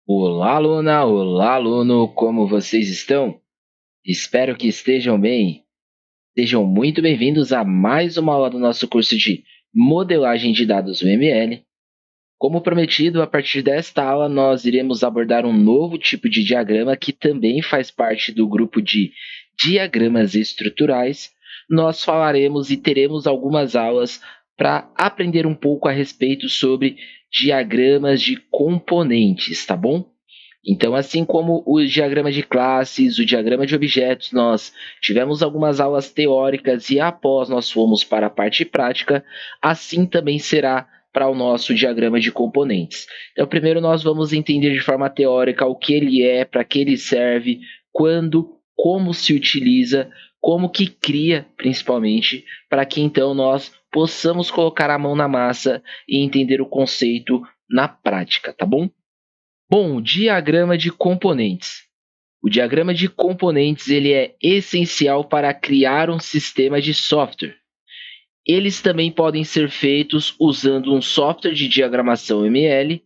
Olá, aluna! Olá, aluno! Como vocês estão? Espero que estejam bem. Sejam muito bem-vindos a mais uma aula do nosso curso de Modelagem de Dados UML. Como prometido, a partir desta aula, nós iremos abordar um novo tipo de diagrama que também faz parte do grupo de diagramas estruturais. Nós falaremos e teremos algumas aulas para aprender um pouco a respeito sobre diagramas de componentes, tá bom? Então, assim como o diagrama de classes, o diagrama de objetos, nós tivemos algumas aulas teóricas e após nós fomos para a parte prática, assim também será para o nosso diagrama de componentes. Então, primeiro nós vamos entender de forma teórica o que ele é, para que ele serve, quando, como se utiliza, como que cria, principalmente, para que então nós possamos colocar a mão na massa e entender o conceito na prática, tá bom? Bom, diagrama de componentes. O diagrama de componentes ele é essencial para criar um sistema de software. Eles também podem ser feitos usando um software de diagramação ML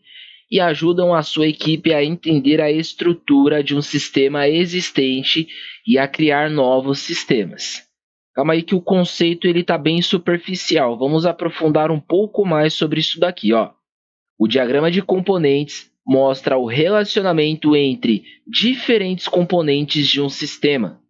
e ajudam a sua equipe a entender a estrutura de um sistema existente e a criar novos sistemas. Calma aí que o conceito está bem superficial. Vamos aprofundar um pouco mais sobre isso daqui, ó. O diagrama de componentes mostra o relacionamento entre diferentes componentes de um sistema.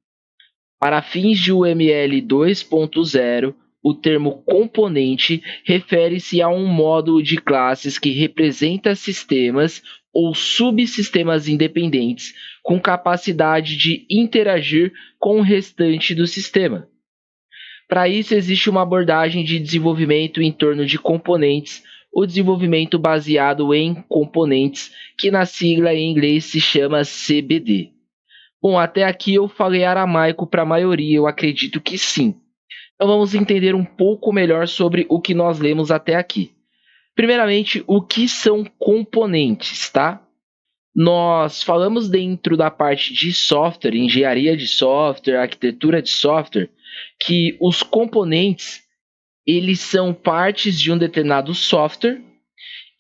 Para fins de UML 2.0, o termo componente refere-se a um módulo de classes que representa sistemas ou subsistemas independentes com capacidade de interagir com o restante do sistema. Para isso, existe uma abordagem de desenvolvimento em torno de componentes, o desenvolvimento baseado em componentes, que na sigla em inglês se chama CBD. Bom, até aqui eu falei aramaico para a maioria, eu acredito que sim. Então vamos entender um pouco melhor sobre o que nós lemos até aqui. Primeiramente, o que são componentes, tá? Nós falamos dentro da parte de software, engenharia de software, arquitetura de software, que os componentes eles são partes de um determinado software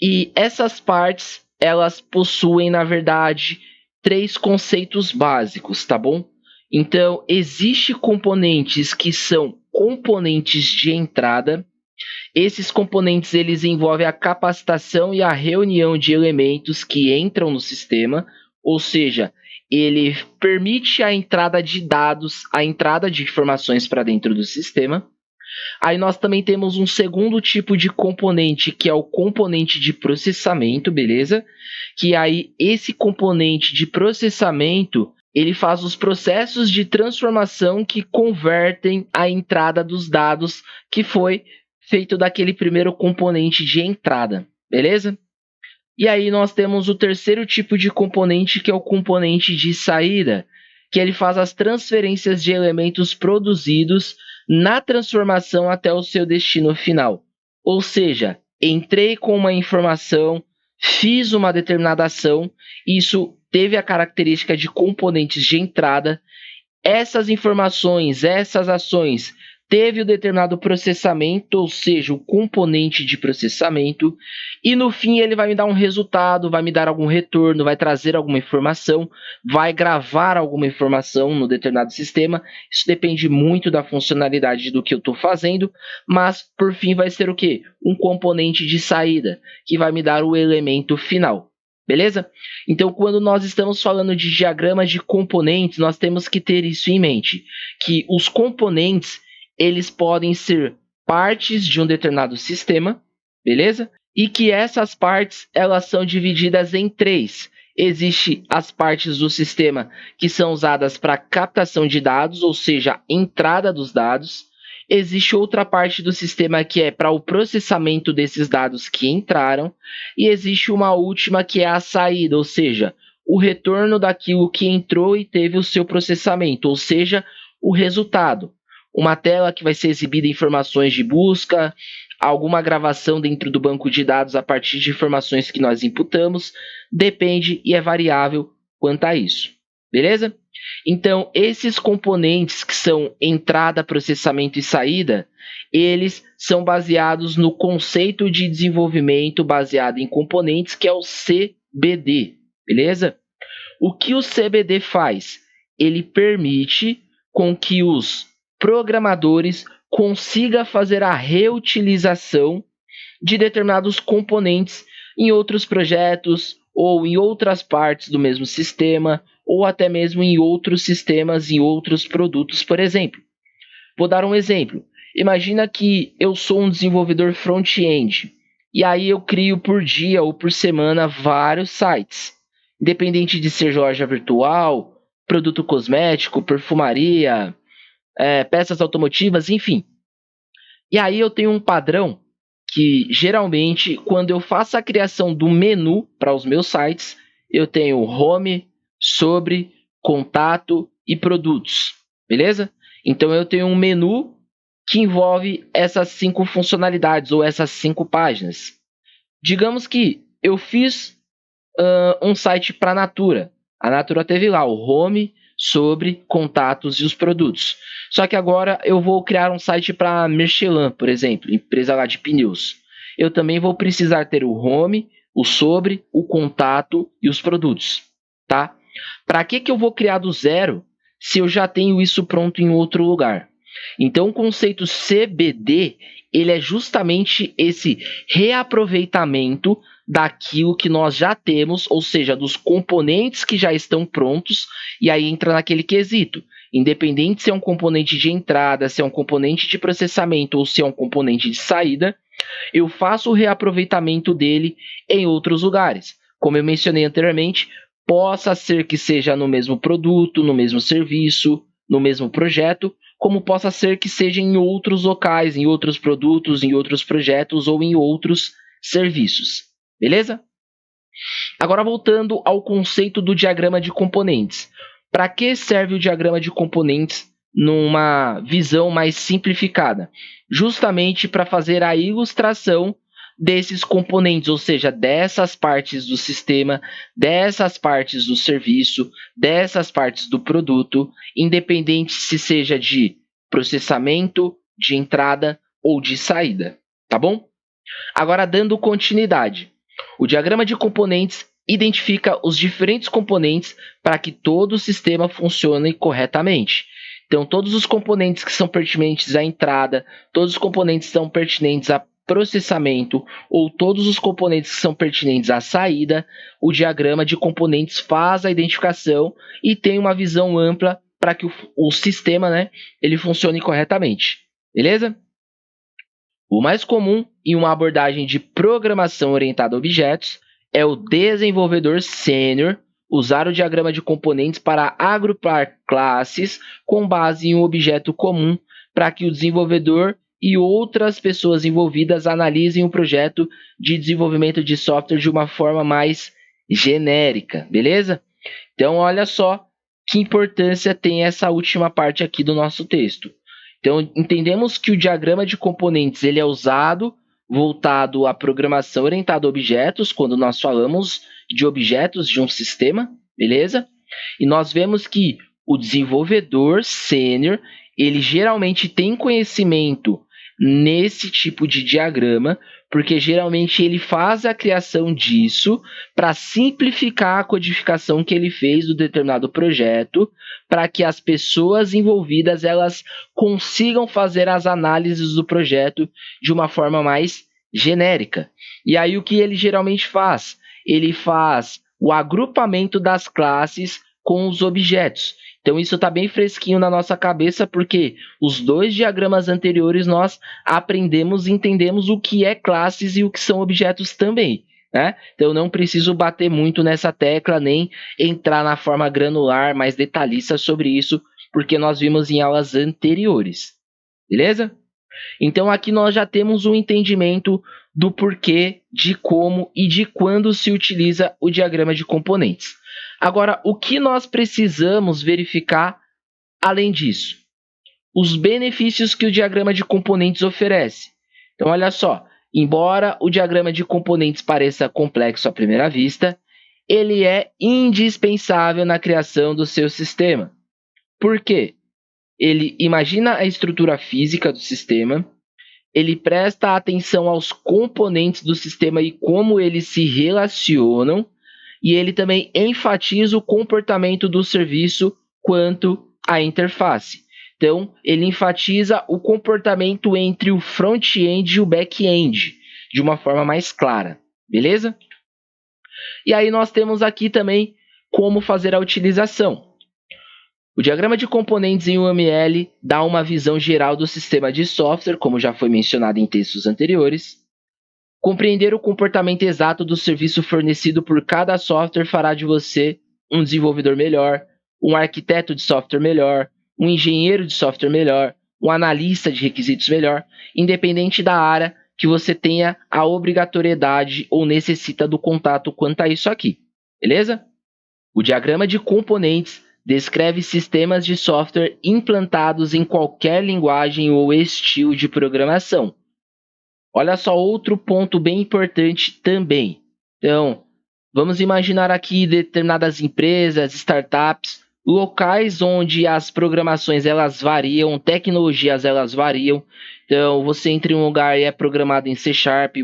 e essas partes elas possuem, na verdade, três conceitos básicos, tá bom? Então, existem componentes que são componentes de entrada. Esses componentes eles envolvem a capacitação e a reunião de elementos que entram no sistema, ou seja, ele permite a entrada de dados, a entrada de informações para dentro do sistema. Aí nós também temos um segundo tipo de componente, que é o componente de processamento, beleza? Que aí esse componente de processamento, ele faz os processos de transformação que convertem a entrada dos dados que foi feito daquele primeiro componente de entrada, beleza? E aí nós temos o terceiro tipo de componente, que é o componente de saída, que ele faz as transferências de elementos produzidos na transformação até o seu destino final. Ou seja, entrei com uma informação, fiz uma determinada ação, isso teve a característica de componentes de entrada. Essas informações, essas ações, teve o determinado processamento, ou seja, o componente de processamento, e no fim ele vai me dar um resultado, vai me dar algum retorno, vai trazer alguma informação, vai gravar alguma informação no determinado sistema. Isso depende muito da funcionalidade do que eu estou fazendo, mas por fim vai ser o quê? Um componente de saída, que vai me dar o elemento final. Beleza? Então, quando nós estamos falando de diagramas de componentes, nós temos que ter isso em mente, que os componentes eles podem ser partes de um determinado sistema, beleza? E que essas partes elas são divididas em três. Existem as partes do sistema que são usadas para captação de dados, ou seja, entrada dos dados. Existe outra parte do sistema que é para o processamento desses dados que entraram. E existe uma última que é a saída, ou seja, o retorno daquilo que entrou e teve o seu processamento, ou seja, o resultado. Uma tela que vai ser exibida informações de busca, alguma gravação dentro do banco de dados a partir de informações que nós imputamos, depende e é variável quanto a isso. Beleza? Então, esses componentes que são entrada, processamento e saída, eles são baseados no conceito de desenvolvimento baseado em componentes, que é o CBD. beleza? O que o CBD faz? Ele permite com que os programadores consigam fazer a reutilização de determinados componentes em outros projetos ou em outras partes do mesmo sistema ou até mesmo em outros sistemas, em outros produtos, por exemplo. Vou dar um exemplo. Imagina que eu sou um desenvolvedor front-end e aí eu crio por dia ou por semana vários sites, independente de ser loja virtual, produto cosmético, perfumaria, peças automotivas, enfim. E aí eu tenho um padrão que geralmente quando eu faço a criação do menu para os meus sites, eu tenho home, sobre, contato e produtos, beleza? Então eu tenho um menu que envolve essas 5 funcionalidades ou essas 5 páginas. Digamos que eu fiz um site para a Natura. A Natura teve lá o home, sobre, contatos e os produtos. Só que agora eu vou criar um site para a Michelin, por exemplo, empresa lá de pneus. Eu também vou precisar ter o home, o sobre, o contato e os produtos, tá? Para que eu vou criar do zero se eu já tenho isso pronto em outro lugar? Então, o conceito CBD, ele é justamente esse reaproveitamento daquilo que nós já temos, ou seja, dos componentes que já estão prontos, e aí entra naquele quesito. Independente se é um componente de entrada, se é um componente de processamento ou se é um componente de saída, eu faço o reaproveitamento dele em outros lugares. Como eu mencionei anteriormente, possa ser que seja no mesmo produto, no mesmo serviço, no mesmo projeto, como possa ser que seja em outros locais, em outros produtos, em outros projetos ou em outros serviços. Beleza? Agora voltando ao conceito do diagrama de componentes. Para que serve o diagrama de componentes numa visão mais simplificada? Justamente para fazer a ilustração desses componentes, ou seja, dessas partes do sistema, dessas partes do serviço, dessas partes do produto, independente se seja de processamento, de entrada ou de saída, tá bom? Agora, dando continuidade. O diagrama de componentes identifica os diferentes componentes para que todo o sistema funcione corretamente. Então, todos os componentes que são pertinentes à entrada, todos os componentes que são pertinentes a processamento ou todos os componentes que são pertinentes à saída, o diagrama de componentes faz a identificação e tem uma visão ampla para que o sistema, ele funcione corretamente. Beleza? O mais comum em uma abordagem de programação orientada a objetos é o desenvolvedor sênior usar o diagrama de componentes para agrupar classes com base em um objeto comum para que o desenvolvedor e outras pessoas envolvidas analisem o projeto de desenvolvimento de software de uma forma mais genérica, beleza? Então, olha só que importância tem essa última parte aqui do nosso texto. Então, entendemos que o diagrama de componentes ele é usado voltado à programação orientada a objetos, quando nós falamos de objetos de um sistema, beleza? E nós vemos que o desenvolvedor sênior, ele geralmente tem conhecimento nesse tipo de diagrama, porque geralmente ele faz a criação disso para simplificar a codificação que ele fez do determinado projeto, para que as pessoas envolvidas elas consigam fazer as análises do projeto de uma forma mais genérica. E aí o que ele geralmente faz? Ele faz o agrupamento das classes com os objetos. Então isso está bem fresquinho na nossa cabeça, porque os 2 diagramas anteriores nós aprendemos e entendemos o que é classes e o que são objetos também, né? Então não preciso bater muito nessa tecla, nem entrar na forma granular, mais detalhista sobre isso, porque nós vimos em aulas anteriores, beleza? Então aqui nós já temos um entendimento do porquê, de como e de quando se utiliza o diagrama de componentes. Agora, o que nós precisamos verificar além disso? Os benefícios que o diagrama de componentes oferece. Então, olha só, embora o diagrama de componentes pareça complexo à primeira vista, ele é indispensável na criação do seu sistema. Por quê? Ele imagina a estrutura física do sistema, ele presta atenção aos componentes do sistema e como eles se relacionam, e ele também enfatiza o comportamento do serviço quanto à interface. Então, ele enfatiza o comportamento entre o front-end e o back-end de uma forma mais clara, beleza? E aí nós temos aqui também como fazer a utilização. O diagrama de componentes em UML dá uma visão geral do sistema de software, como já foi mencionado em textos anteriores. Compreender o comportamento exato do serviço fornecido por cada software fará de você um desenvolvedor melhor, um arquiteto de software melhor, um engenheiro de software melhor, um analista de requisitos melhor, independente da área que você tenha a obrigatoriedade ou necessita do contato quanto a isso aqui, beleza? O diagrama de componentes descreve sistemas de software implantados em qualquer linguagem ou estilo de programação. Olha só outro ponto bem importante também. Então, vamos imaginar aqui determinadas empresas, startups, locais onde as programações elas variam, tecnologias elas variam. Então, você entra em um lugar e é programado em C#,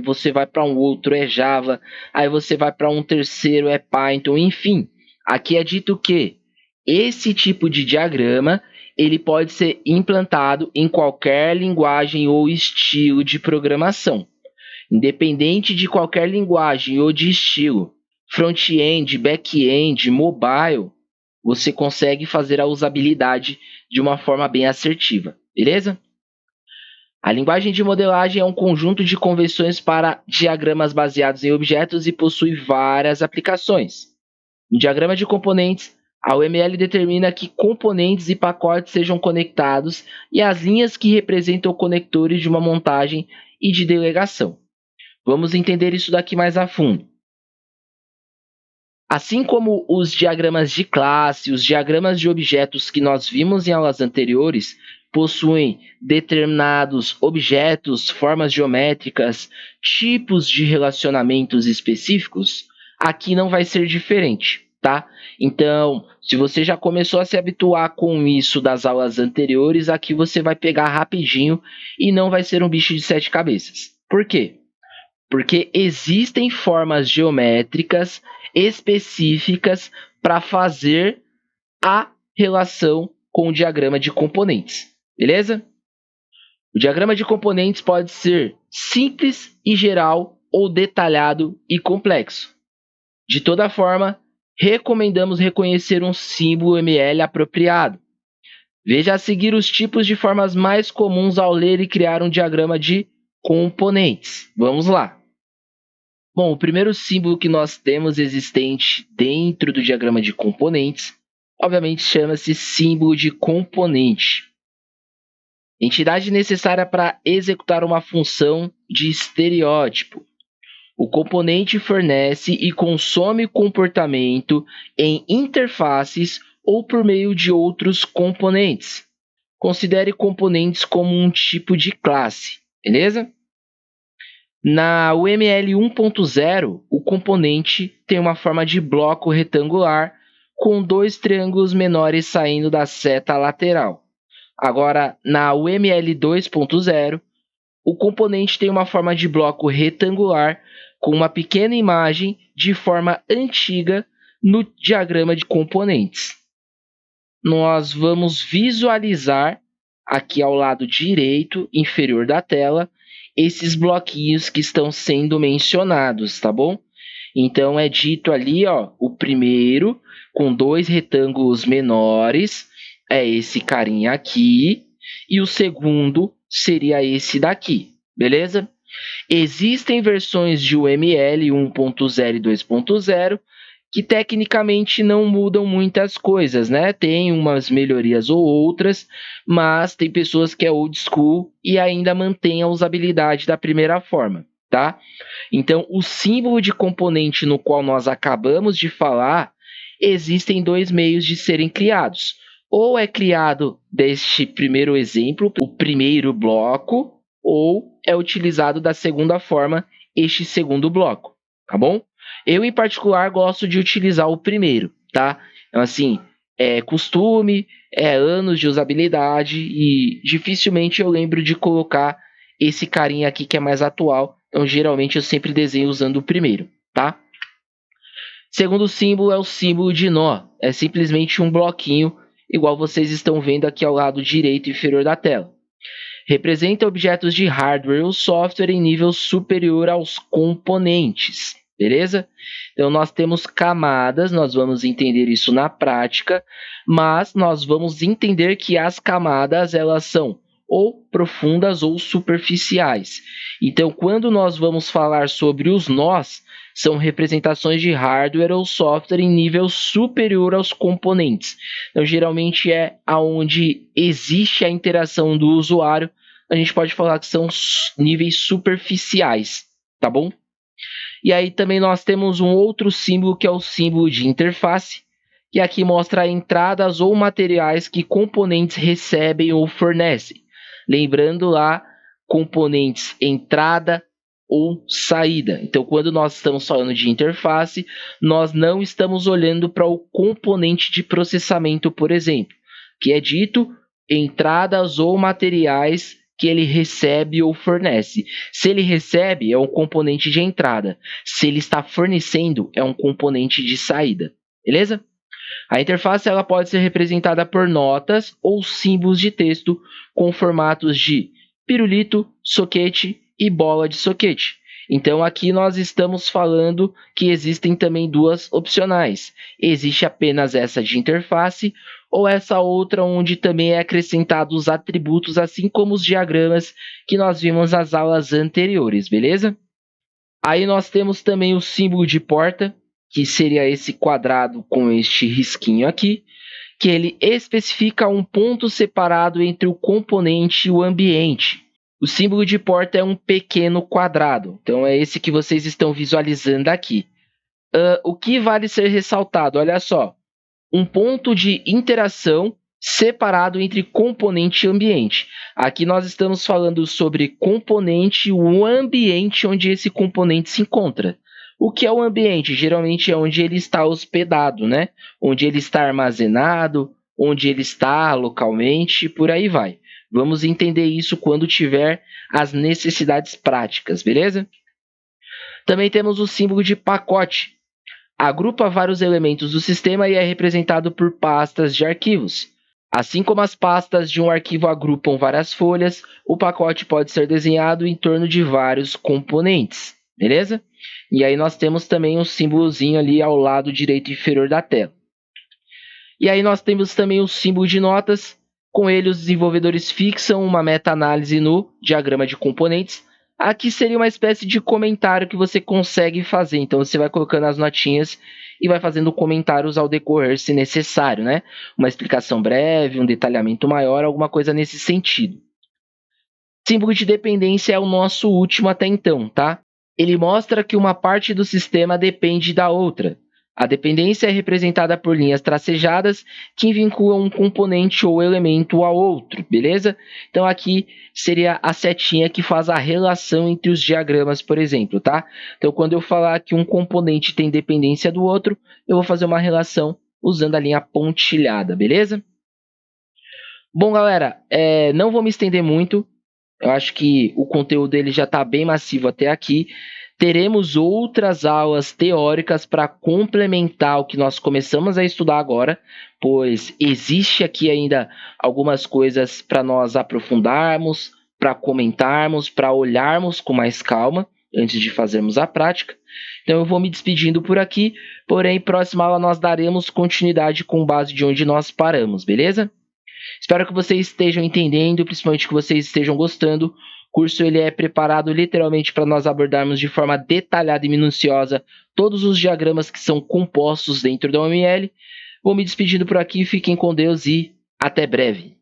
você vai para um outro é Java, aí você vai para um terceiro é Python, enfim. Aqui é dito que esse tipo de diagrama ele pode ser implantado em qualquer linguagem ou estilo de programação. Independente de qualquer linguagem ou de estilo, front-end, back-end, mobile, você consegue fazer a usabilidade de uma forma bem assertiva, beleza? A linguagem de modelagem é um conjunto de convenções para diagramas baseados em objetos e possui várias aplicações. No diagrama de componentes, a UML determina que componentes e pacotes sejam conectados e as linhas que representam conectores de uma montagem e de delegação. Vamos entender isso daqui mais a fundo. Assim como os diagramas de classe, os diagramas de objetos que nós vimos em aulas anteriores, possuem determinados objetos, formas geométricas, tipos de relacionamentos específicos, aqui não vai ser diferente, tá? Então, se você já começou a se habituar com isso das aulas anteriores, aqui você vai pegar rapidinho e não vai ser um bicho de 7 cabeças. Por quê? Porque existem formas geométricas específicas para fazer a relação com o diagrama de componentes, beleza? O diagrama de componentes pode ser simples e geral ou detalhado e complexo. De toda forma, recomendamos reconhecer um símbolo ML apropriado. Veja a seguir os tipos de formas mais comuns ao ler e criar um diagrama de componentes. Vamos lá. Bom, o primeiro símbolo que nós temos existente dentro do diagrama de componentes, obviamente chama-se símbolo de componente. Entidade necessária para executar uma função de estereótipo. O componente fornece e consome comportamento em interfaces ou por meio de outros componentes. Considere componentes como um tipo de classe, beleza? Na UML 1.0, o componente tem uma forma de bloco retangular com 2 triângulos menores saindo da seta lateral. Agora, na UML 2.0, o componente tem uma forma de bloco retangular com uma pequena imagem de forma antiga no diagrama de componentes. Nós vamos visualizar aqui ao lado direito inferior da tela esses bloquinhos que estão sendo mencionados, tá bom? Então é dito ali, ó, o primeiro com 2 retângulos menores é esse carinha aqui e o segundo seria esse daqui, beleza? Existem versões de UML 1.0 e 2.0 que tecnicamente não mudam muitas coisas, né? Tem umas melhorias ou outras, mas tem pessoas que é old school e ainda mantém a usabilidade da primeira forma, tá? Então, o símbolo de componente no qual nós acabamos de falar, existem 2 meios de serem criados. Ou é criado deste primeiro exemplo, o primeiro bloco, ou é utilizado da segunda forma, este segundo bloco, tá bom? Eu, em particular, gosto de utilizar o primeiro, tá? Então, assim, é costume, é anos de usabilidade e dificilmente eu lembro de colocar esse carinha aqui que é mais atual. Então, geralmente, eu sempre desenho usando o primeiro, tá? Segundo símbolo é o símbolo de nó. É simplesmente um bloquinho, igual vocês estão vendo aqui ao lado direito inferior da tela. Representa objetos de hardware ou software em nível superior aos componentes, beleza? Então, nós temos camadas, nós vamos entender isso na prática, mas nós vamos entender que as camadas, elas são ou profundas ou superficiais. Então, quando nós vamos falar sobre os nós, são representações de hardware ou software em nível superior aos componentes. Então, geralmente é aonde existe a interação do usuário, a gente pode falar que são níveis superficiais, tá bom? E aí também nós temos um outro símbolo que é o símbolo de interface, que aqui mostra entradas ou materiais que componentes recebem ou fornecem. Lembrando lá, componentes entrada ou saída. Então, quando nós estamos falando de interface, nós não estamos olhando para o componente de processamento, por exemplo, que é dito entradas ou materiais que ele recebe ou fornece. Se ele recebe, é um componente de entrada. Se ele está fornecendo, é um componente de saída. Beleza? A interface ela pode ser representada por notas ou símbolos de texto com formatos de pirulito, soquete e bola de soquete. Então, aqui nós estamos falando que existem também duas opcionais. Existe apenas essa de interface ou essa outra onde também é acrescentado os atributos, assim como os diagramas que nós vimos nas aulas anteriores, beleza? Aí nós temos também o símbolo de porta, que seria esse quadrado com este risquinho aqui, que ele especifica um ponto separado entre o componente e o ambiente. O símbolo de porta é um pequeno quadrado, então é esse que vocês estão visualizando aqui. O que vale ser ressaltado? Olha só, um ponto de interação separado entre componente e ambiente. Aqui nós estamos falando sobre componente e o ambiente onde esse componente se encontra. O que é o ambiente? Geralmente é onde ele está hospedado, né? Onde ele está armazenado, onde ele está localmente, e por aí vai. Vamos entender isso quando tiver as necessidades práticas, beleza? Também temos o símbolo de pacote. Agrupa vários elementos do sistema e é representado por pastas de arquivos. Assim como as pastas de um arquivo agrupam várias folhas, o pacote pode ser desenhado em torno de vários componentes, beleza? E aí nós temos também um símbolozinho ali ao lado direito inferior da tela. E aí nós temos também o símbolo de notas. Com ele, os desenvolvedores fixam uma meta-análise no diagrama de componentes. Aqui seria uma espécie de comentário que você consegue fazer. Então, você vai colocando as notinhas e vai fazendo comentários ao decorrer, se necessário, né? Uma explicação breve, um detalhamento maior, alguma coisa nesse sentido. Símbolo de dependência é o nosso último até então, tá? Ele mostra que uma parte do sistema depende da outra. A dependência é representada por linhas tracejadas que vinculam um componente ou elemento ao outro, beleza? Então aqui seria a setinha que faz a relação entre os diagramas, por exemplo, tá? Então quando eu falar que um componente tem dependência do outro, eu vou fazer uma relação usando a linha pontilhada, beleza? Bom, galera, não vou me estender muito. Eu acho que o conteúdo dele já está bem massivo até aqui. Teremos outras aulas teóricas para complementar o que nós começamos a estudar agora, pois existe aqui ainda algumas coisas para nós aprofundarmos, para comentarmos, para olharmos com mais calma antes de fazermos a prática. Então eu vou me despedindo por aqui, porém, próxima aula nós daremos continuidade com base de onde nós paramos, beleza? Espero que vocês estejam entendendo, principalmente que vocês estejam gostando. O curso ele é preparado literalmente para nós abordarmos de forma detalhada e minuciosa todos os diagramas que são compostos dentro da OML. Vou me despedindo por aqui, fiquem com Deus e até breve.